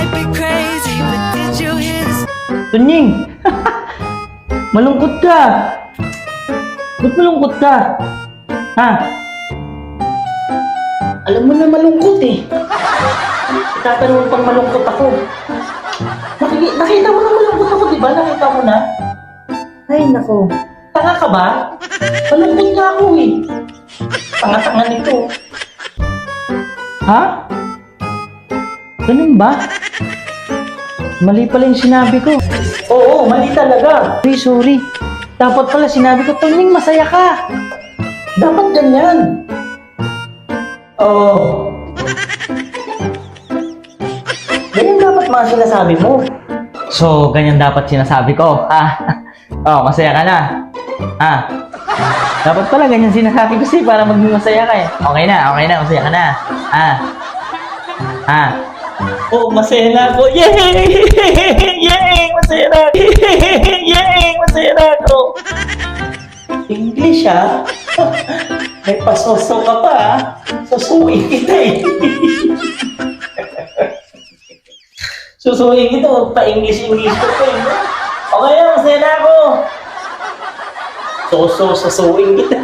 might be crazy, but did you hear this? Tunying! Malungkot ka! Ba't malungkot ka? Ha? Alam mo na malungkot eh. Itatanong pang malungkot ako. Nakita mo na malungkot ako, di ba? Nakita mo na? Ay, nako. Tanga ka ba? Malungkot nga ako eh. Tanga-tanga nito. Ha? Ganun ba? Mali pala yung sinabi ko. Oo, mali talaga. Sorry. Dapat pala sinabi ko, Tunying, masaya ka. Dapat ganyan. Oo. Ganyan dapat mga sinasabi mo. So, ganyan dapat sinasabi ko. Oh, masaya ka na. Dapat pala ganyan sinasabi ko para maging masaya ka eh. Okay na, masaya ka na. Oh, masaya na ako. Yay! Yay! Masaya na ako. Yay! Masaya na ako. English May pasoso ka pa Susuin kita eh. Susuin kita, pa-English ko pa eh. Okay na, masaya na ako. Susuin kita.